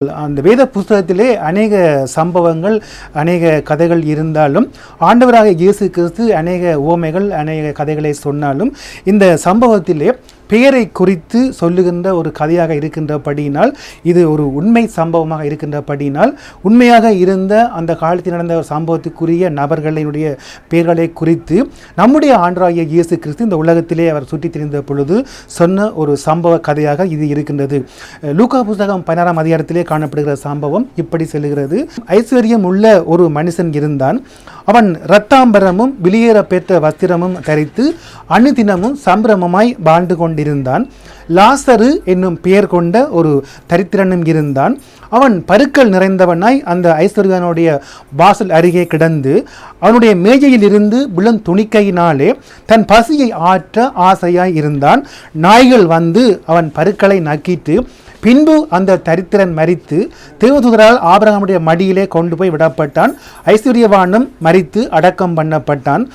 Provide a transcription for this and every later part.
அந்த வேத புஸ்தகத்திலே அநேக சம்பவங்கள், அநேக கதைகள் இருந்தாலும், ஆண்டவராக இயேசு கிறிஸ்து அநேக உவமைகள், அநேக கதைகளை சொன்னாலும், இந்த சம்பவத்திலே பெயரை குறித்து சொல்லுகின்ற ஒரு கதையாக இருக்கின்றபடியினால், இது ஒரு உண்மை சம்பவமாக இருக்கின்றபடியினால், உண்மையாக இருந்த அந்த காலத்தில் நடந்த ஒரு சம்பவத்துக்குரிய நபர்களினுடைய பெயர்களை குறித்து நம்முடைய ஆண்டவராகிய இயேசு கிறிஸ்து இந்த உலகத்திலே அவர் சுற்றித் திரிந்த பொழுது சொன்ன ஒரு சம்பவ கதையாக இது இருக்கின்றது. லூக்கா புஸ்தகம் 16ஆம் அதிகாரத்திலே காணப்படுகிற சம்பவம் இப்படி செல்கிறது. ஐஸ்வர்யம் உள்ள ஒரு மனுஷன் இருந்தான். அவன் இரத்தாம்பரமும் வெளியேற பெற்ற வஸ்திரமும் தரித்து அனுதினமும் சம்பிரமமாய் வாழ்ந்து கொண்டிருந்தான். லாசரு என்னும் பெயர் கொண்ட ஒரு தரித்திரனும் இருந்தான். அவன் பருக்கள் நிறைந்தவனாய் அந்த ஐஸ்வர்யனுடைய வாசல் அருகே கிடந்து அவனுடைய மேஜையில் இருந்து விழும் துணிக்கையினாலே தன் பசியை ஆற்ற ஆசையாய் இருந்தான். நாய்கள் வந்து அவன் பருக்களை நக்கிட்டு பின்பு அந்த தரித்திரன் மரித்து தேவதூதரால் ஆபிரகாமுடைய மடியிலே கொண்டு போய் விடப்பட்டான். ஐஸ்வர்யவானும் மரித்து அடக்கம் பண்ணப்பட்டான்.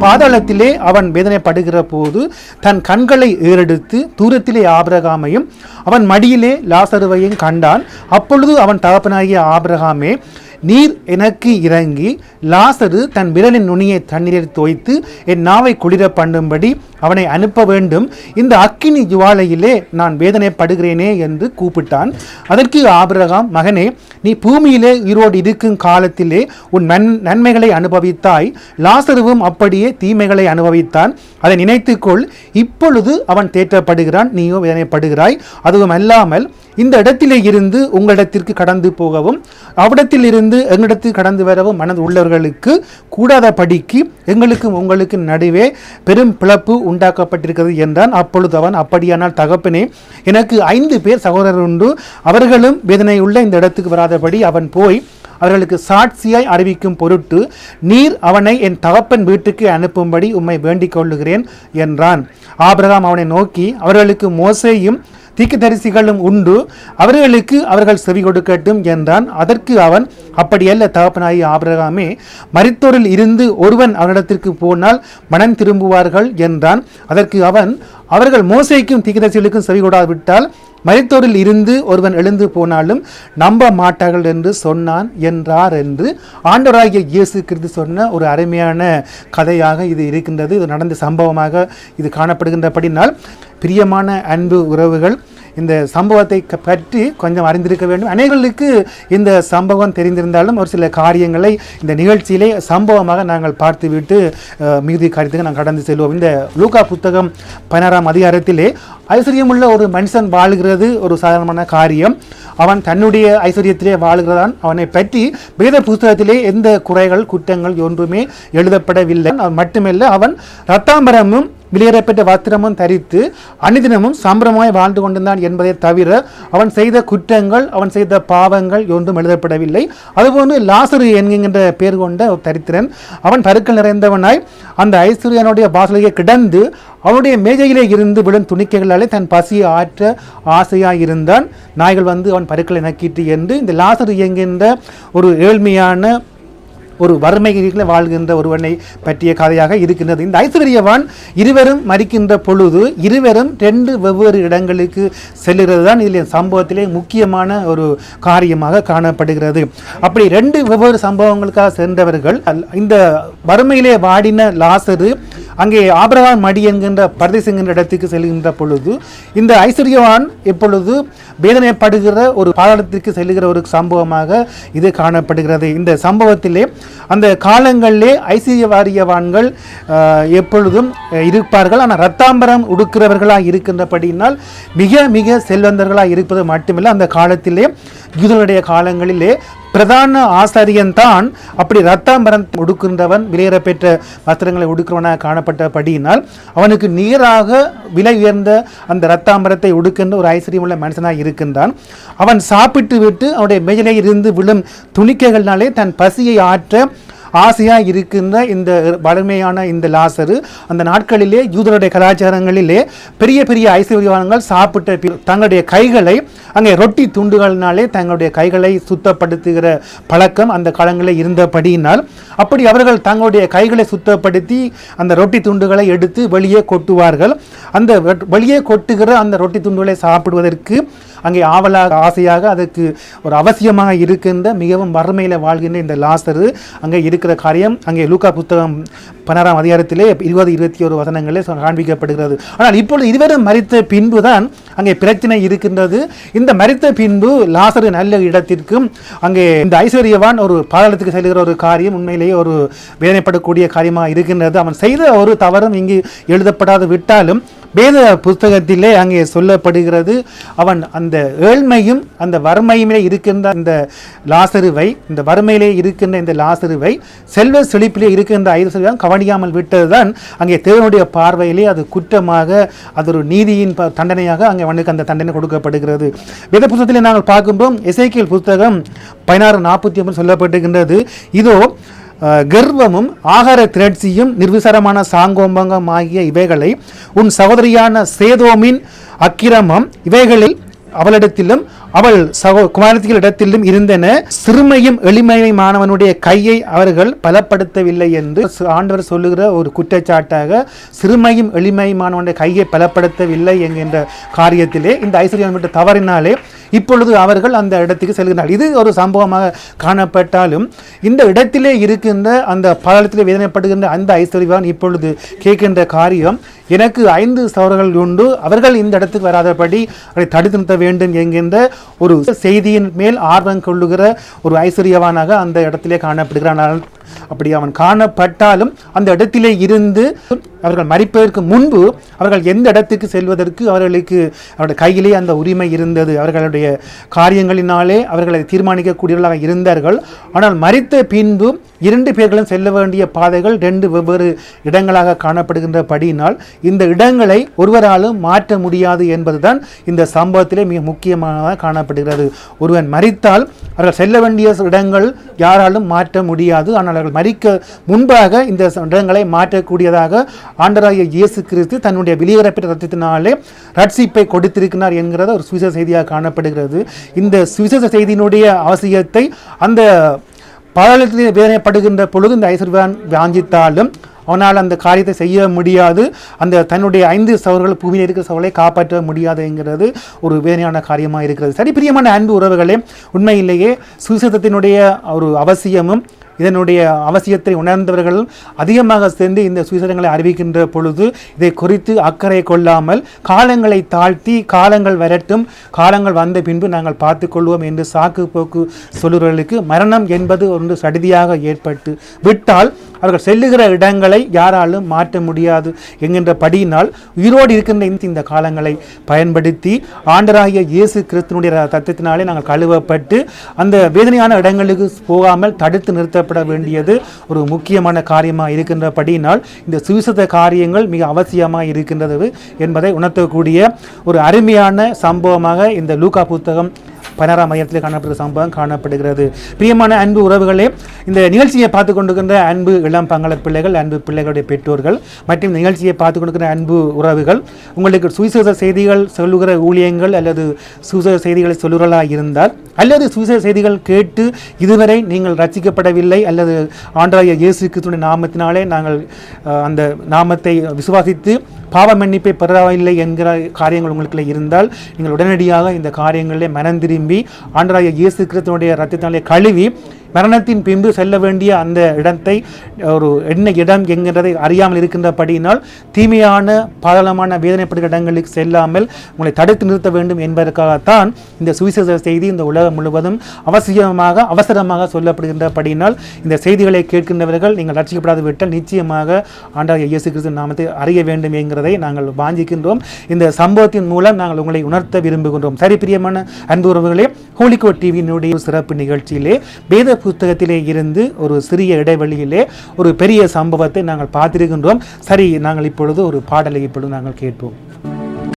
பாதாளத்திலே அவன் வேதனைப்படுகிற போது தன் கண்களை ஏறெடுத்து தூரத்திலே ஆபிரகாமையும் அவன் மடியிலே லாசருவையும் கண்டான். அப்பொழுது அவன் தகப்பனாகிய ஆபிரகாமே, நீர் எனக்கு இறங்கி லாசரு தன் விரலின் நுனியை தண்ணீரில் தோய்த்து என் நாவை குளிர பண்ணும்படி அவனை அனுப்ப வேண்டும். இந்த அக்கினி ஜுவாலையிலே நான் வேதனைப்படுகிறேனே என்று கூப்பிட்டான். அதற்கு ஆபிரகாம், மகனே, நீ பூமியிலே உயிரோடு இருக்கும் காலத்திலே உன் நன்மைகளை அனுபவித்தாய். லாசருவும் அப்படியே தீமைகளை அனுபவித்தான். அதை நினைத்துக்கொள். இப்பொழுது அவன் தேற்றப்படுகிறான், நீயோ வேதனைப்படுகிறாய். அதுவும் அல்லாமல் இந்த இடத்திலே இருந்து உங்களிடத்திற்கு கடந்து போகவும் அவ்விடத்தில் இருந்து எங்களிடத்தில் கடந்து வரவும் மனது உள்ளவர்களுக்கு கூடாத படிக்கு எங்களுக்கும் உங்களுக்கு நடுவே பெரும் பிளப்பு உண்டாக்கப்பட்டிருக்கிறது என்றான். அப்பொழுது அவன், அப்படியானால் தகப்பனே, எனக்கு 5 பேர் சகோதரர் உண்டு. அவர்களும் வேதனையுள்ள இந்த இடத்துக்கு வராதபடி அவன் போய் அவர்களுக்கு சாட்சியாய் அறிவிக்கும் பொருட்டு நீர் அவனை என் தகப்பன் வீட்டுக்கு அனுப்பும்படி உம்மை வேண்டிக் கொள்ளுகிறேன் என்றான். ஆபிரகாம் அவனை நோக்கி, அவர்களுக்கு மோசேயும் தீர்க்கதரிசிகளும் உண்டு, அவர்களுக்கு அவர்கள் செவி கொடுக்கட்டும் என்றான். அதற்கு அவன், அப்படியல்ல தகப்பனாகிய ஆபிரகாமே, மரித்தோரில் இருந்து ஒருவன் அவனிடத்திற்கு போனால் மனம் திரும்புவார்கள் என்றான். அதற்கு அவன், அவர்கள் மோசேக்கும் தீர்க்கதரிசிகளுக்கும் செவி கொடாவிட்டால் மரித்தோரில் இருந்து ஒருவன் எழுந்து போனாலும் நம்ப மாட்டார்கள் என்று சொன்னான் என்றார் என்று ஆண்டவராகிய இயேசு கிறிஸ்து சொன்ன ஒரு அருமையான கதையாக இது இருக்கின்றது. இது நடந்த சம்பவமாக இது காணப்படுகின்றபடினால், பிரியமான அன்பு உறவுகள், இந்த சம்பவத்தை பற்றி கொஞ்சம் அறிந்திருக்க வேண்டும். அனைவர்களுக்கு இந்த சம்பவம் தெரிந்திருந்தாலும் ஒரு சில காரியங்களை இந்த நிகழ்ச்சியிலே சம்பவமாக நாங்கள் பார்த்துவிட்டு மிகுதி காரியத்துக்கு நாங்கள் கடந்து செல்வோம். இந்த லூக்கா புத்தகம் 16ஆம் அதிகாரத்திலே ஐஸ்வர்யமுள்ள ஒரு மனுஷன் வாழ்கிறது ஒரு சாதாரணமான காரியம். அவன் தன்னுடைய ஐஸ்வர்யத்திலே வாழ்கிறதான். அவனை பற்றி வேத புத்தகத்திலே எந்த குறைகள் குற்றங்கள் ஒன்றுமே எழுதப்படவில்லை. மட்டுமல்ல, அவன் இரத்தாம்பரமும் வெளியேறப்பட்ட வஸ்திரமும் தரித்து அனுதினமும் சம்பிரமாய் வாழ்ந்து கொண்டிருந்தான் என்பதை தவிர அவன் செய்த குற்றங்கள், அவன் செய்த பாவங்கள் ஒன்றும் எழுதப்படவில்லை. அதுபோன்று லாசரு என்கின்ற பெயர் கொண்ட ஒரு தரித்திரன், அவன் பருக்கள் நிறைந்தவனாய் அந்த ஐஸ்வர்யனுடைய வாசலையே கிடந்து அவனுடைய மேஜையிலே இருந்து விழும் துணிக்கைகளாலே தன் பசியை ஆற்ற ஆசையாக இருந்தான். நாய்கள் வந்து அவன் பருக்களை நக்கிட்டு என்று இந்த லாசரு என்கின்ற ஒரு ஏழ்மையான ஒரு வறுமையிலே வாழ்கின்ற ஒருவனை பற்றிய கதையாக இருக்கின்றது. இந்த ஐஸ்வர்யவான் இருவரும் மரிக்கின்ற பொழுது இருவரும் 2 வெவ்வேறு இடங்களுக்கு செல்கிறது தான் இதில் சம்பவத்திலே முக்கியமான ஒரு காரியமாக காணப்படுகிறது. அப்படி 2 வெவ்வேறு சம்பவங்களுக்காக சென்றவர்கள், இந்த வறுமையிலே வாடின லாசரு அங்கே ஆபிரகாம் மடி என்கின்ற பரதேஸ் என்கின்ற இடத்துக்கு செல்கின்ற பொழுது இந்த ஐஸ்வர்யவான் எப்பொழுது வேதனைப்படுகிற ஒரு பாதாளத்திற்கு செல்லுகிற ஒரு சம்பவமாக இது காணப்படுகிறது. இந்த சம்பவத்திலே அந்த காலங்களிலே ஐஸ்வர்யவாரியவான்கள் எப்பொழுதும் இருப்பார்கள். ஆனால் இரத்தாம்பரம் உடுக்கிறவர்களாக இருக்கின்றபடியினால் மிக மிக செல்வந்தர்களாக இருப்பது மட்டுமில்லை, அந்த காலத்திலே யூதர்களுடைய காலங்களிலே பிரதான ஆசாரியன் தான் அப்படி இரத்தாம்பரம் உடுக்கின்றவன், விலையேற பெற்ற வஸ்திரங்களை உடுக்கிறவனாக காணப்பட்டபடியினால் அவனுக்கு நேராக விலை உயர்ந்த அந்த இரத்தாம்பரத்தை உடுக்கின்ற ஒரு ஐஸ்வர்யமுள்ள மனுஷனாக இருக்கின்றான். அவன் சாப்பிட்டு விட்டு அவனுடைய மேஜையிலே இருந்து விழும் துணிக்கைகளினாலே தன் பசியை ஆற்ற ஆசையாக இருக்கின்ற இந்த வலிமையான இந்த லாசரு அந்த நாட்களிலே யூதருடைய கலாச்சாரங்களிலே பெரிய பெரிய ஐஸ்வர்யவான்கள் சாப்பிட்ட தங்களுடைய கைகளை அங்கே ரொட்டி துண்டுகளினாலே தங்களுடைய கைகளை சுத்தப்படுத்துகிற பழக்கம் அந்த காலங்களில் இருந்தபடியினால் அப்படி அவர்கள் தங்களுடைய கைகளை சுத்தப்படுத்தி அந்த ரொட்டி துண்டுகளை எடுத்து வெளியே கொட்டுவார்கள். அந்த வெளியே கொட்டுகிற அந்த ரொட்டி துண்டுகளை சாப்பிடுவதற்கு அங்கே ஆவலாக ஆசையாக அதற்கு ஒரு அவசியமாக இருக்கின்ற மிகவும் வறுமையில் வாழ்கின்ற இந்த லாசரு அங்கே இருக்கிற காரியம் அங்கே லூக்கா புத்தகம் 16ஆம் அதிகாரத்திலே 20-21 வசனங்களே காண்பிக்கப்படுகிறது. ஆனால் இப்பொழுது இதுவரை மரித்த பின்பு தான் அங்கே பிரச்சனை இருக்கின்றது. இந்த மரித்த பின்பு லாசரு நல்ல இடத்திற்கும் அங்கே இந்த ஐஸ்வர்யவான் ஒரு பாதாளத்துக்கு செல்கிற ஒரு காரியம் உண்மையிலேயே ஒரு வேதனைப்படக்கூடிய காரியமாக இருக்கின்றது. அவன் செய்த ஒரு தவறும் இங்கு எழுதப்படாது விட்டாலும் வேத புத்தகத்திலே அங்கே சொல்லப்படுகிறது, அவன் அந்த ஏழ்மையும் அந்த வறுமையுமே இருக்கின்ற அந்த லாசருவை, இந்த வறுமையிலே இருக்கின்ற இந்த லாசருவை செல்வ செழிப்பிலே இருக்கின்ற ஐஸ்வர்யம் கவனியாமல் விட்டதுதான் அங்கே தேவனுடைய பார்வையிலே அது குற்றமாக, அது ஒரு நீதியின் தண்டனையாக அங்கே அவனுக்கு அந்த தண்டனை கொடுக்கப்படுகிறது. வேத புத்தகத்திலே நாங்கள் பார்க்கும்போது எசேக்கியேல் புத்தகம் 16:49 சொல்லப்பட்டிருக்கின்றது, இதோ கர்வமும் ஆகார திரட்சியும் நிர்விசாரமான சாங்கோம்பங்கம் ஆகிய இவைகளை உன் சகோதரியான சேதோமின் அக்கிரமம் இவைகளில் அவளிடத்திலும் அவள் குமாரத்திகளிடத்திலும் இருந்தன, சிறுமையும் எளிமையுமானவனுடைய கையை அவர்கள் பலப்படுத்தவில்லை என்று ஆண்டவர் சொல்லுகிற ஒரு குற்றச்சாட்டாக சிறுமையும் எளிமையுமானவனுடைய கையை பலப்படுத்தவில்லை என்கின்ற காரியத்திலே இந்த ஐஸ்வர்யம் தவறினாலே இப்பொழுது அவர்கள் அந்த இடத்துக்கு செல்கிறார்கள். இது ஒரு சம்பவமாக காணப்பட்டாலும் இந்த இடத்திலே இருக்கின்ற அந்த பாதாளத்திலே வேதனைப்படுகின்ற அந்த ஐஸ்வர்யவான் இப்பொழுது கேட்கின்ற காரியம், எனக்கு 5 சகோதரர்கள் உண்டு, அவர்கள் இந்த இடத்துக்கு வராதபடி அதை தடுத்து நிறுத்த வேண்டும் என்கின்ற ஒரு செய்தியின் மேல் ஆர்வம் கொள்ளுகிற ஒரு ஐஸ்வர்யவானாக அந்த இடத்திலே காணப்படுகிறான். அப்படி அவன் காணப்பட்டாலும் அந்த இடத்திலே இருந்து அவர்கள் மரிப்பதற்கு முன்பு அவர்கள் எந்த இடத்துக்கு செல்வதற்கு அவர்களுக்கு அவருடைய கையிலே அந்த உரிமை இருந்தது. அவர்களுடைய காரியங்களினாலே அவர்களை தீர்மானிக்கக்கூடியவர்களாக இருந்தார்கள். ஆனால் மரித்த பின்பு 2 பேர்களும் செல்ல வேண்டிய பாதைகள் 2 வெவ்வேறு இடங்களாக காணப்படுகின்றபடியினால் இந்த இடங்களை ஒருவராலும் மாற்ற முடியாது என்பதுதான் இந்த சம்பவத்திலே மிக முக்கியமாக காணப்படுகிறது. ஒருவன் மரித்தால் அவர்கள் செல்ல வேண்டிய இடங்கள் யாராலும் மாற்ற முடியாது. ஆனால் அவர்கள் மரிக்க முன்பாக இந்த இடங்களை மாற்றக்கூடியதாக ஆண்டவராகிய இயேசு கிறிஸ்து தன்னுடைய வெளியேறப்பட்ட ரத்தத்தினாலே ரட்சிப்பை கொடுத்திருக்கிறார் என்கிறத ஒரு சுவிசேஷ செய்தியாக காணப்படுகிறது. இந்த சுவிசேஷ செய்தியினுடைய அவசியத்தை அந்த பாதாளத்திலே வேதனைப்படுகின்ற பொழுது இந்த ஐஸ்வர்யவான் வாஞ்சித்தாலும் அவனால் அந்த காரியத்தை செய்ய முடியாது. அந்த தன்னுடைய 5 சகோதரர்கள் பூமியில் இருக்கிற சகோதரர்களை காப்பாற்ற முடியாது என்கிறது ஒரு வேதனையான காரியமாக இருக்கிறது. சரி பிரியமான அன்பு உறவுகளே, உண்மையிலேயே சுவிசேஷத்தினுடைய ஒரு அவசியமும் இதனுடைய அவசியத்தை உணர்ந்தவர்கள் அதிகமாக சேர்ந்து இந்த சுவிசேஷங்களை அறிவிக்கின்ற பொழுது இதை குறித்து அக்கறை கொள்ளாமல் காலங்களை தாழ்த்தி காலங்கள் வரட்டும், காலங்கள் வந்த பின்பு நாங்கள் பார்த்து கொள்வோம் என்று சாக்கு போக்கு சொல்லுறவர்களுக்கு மரணம் என்பது ஒன்று சடிதியாக ஏற்பட்டு விட்டால் அவர்கள் செல்லுகிற இடங்களை யாராலும் மாற்ற முடியாது என்கின்ற படியினால் உயிரோடு இருக்கின்ற இந்த காலங்களை பயன்படுத்தி ஆண்டவராகிய இயேசு கிறிஸ்துவினுடைய தத்துவத்தினாலே நாங்கள் கழுவப்பட்டு அந்த வேதனையான இடங்களுக்கு போகாமல் தடுத்து நிறுத்தப்பட வேண்டியது ஒரு முக்கியமான காரியமாக இருக்கின்றபடியினால் இந்த சுவிசேஷ காரியங்கள் மிக அவசியமாக இருக்கின்றது என்பதை உணர்த்தக்கூடிய ஒரு அருமையான சம்பவமாக இந்த லூக்கா புத்தகம் 16ஆம் அதிகாரத்தில் காணப்படுகிற சம்பவம் காணப்படுகிறது. பிரியமான அன்பு உறவுகளே, இந்த நிகழ்ச்சியை பார்த்து கொண்டிருக்கின்ற அன்பு இளம் பங்கள பிள்ளைகள், அன்பு பிள்ளைகளுடைய பெற்றோர்கள் மற்றும் நிகழ்ச்சியை பார்த்து கொண்டிருக்கிற அன்பு உறவுகள், உங்களுக்கு சுவிசேஷ செய்திகள் சொல்லுகிற ஊழியங்கள் அல்லது சுவிசேஷ செய்திகளை சொல்லுகிறதாக இருந்தால் அல்லது சுவிசேஷ செய்திகள் கேட்டு இதுவரை நீங்கள் ரட்சிக்கப்படவில்லை அல்லது ஆண்டவராகிய இயேசு கிறிஸ்துவின் நாமத்தினாலே நாங்கள் அந்த நாமத்தை விசுவாசித்து பாவ மன்னிப்பை பெறவில்லை என்கிற காரியங்கள் உங்களுக்கு இருந்தால் நீங்கள் உடனடியாக இந்த காரியங்களிலே மனம் திரும்பி ஆண்டவராகிய இயேசு கிறிஸ்துவினுடைய இரத்தத்தினாலே கழுவி மரணத்தின் பின்பு செல்ல வேண்டிய அந்த இடத்தை ஒரு என்ன இடம் என்கிறதை அறியாமல் இருக்கின்றபடியினால் தீமையான பாதாளமான வேதனைப்படுகிற இடங்களுக்கு செல்லாமல் உங்களை தடுத்து நிறுத்த வேண்டும் என்பதற்காகத்தான் இந்த சுவிசேஷ செய்தி இந்த உலகம் முழுவதும் அவசரமாக சொல்லப்படுகின்றபடியினால் இந்த செய்திகளை கேட்கின்றவர்கள் நீங்கள் ரட்சிக்கப்படாது விட்டால் நிச்சயமாக ஆண்டவராகிய இயேசு கிறிஸ்து நாமத்தை அறிய வேண்டும் என்கிறதை நாங்கள் வாஞ்சிக்கின்றோம். இந்த சம்பவத்தின் மூலம் நாங்கள் உங்களை உணர்த்த விரும்புகின்றோம். சரி பிரியமான அன்பு உறவுகளே, ஹோலிகோட் டிவியினுடைய சிறப்பு நிகழ்ச்சியிலே வேத புத்தகத்திலே இருந்து ஒரு சிறிய இடைவெளியிலே ஒரு பெரிய சம்பவத்தை நாங்கள் பார்த்திருக்கின்றோம். சரி, நாங்கள் இப்பொழுது ஒரு பாடலை நாங்கள் கேட்போம்.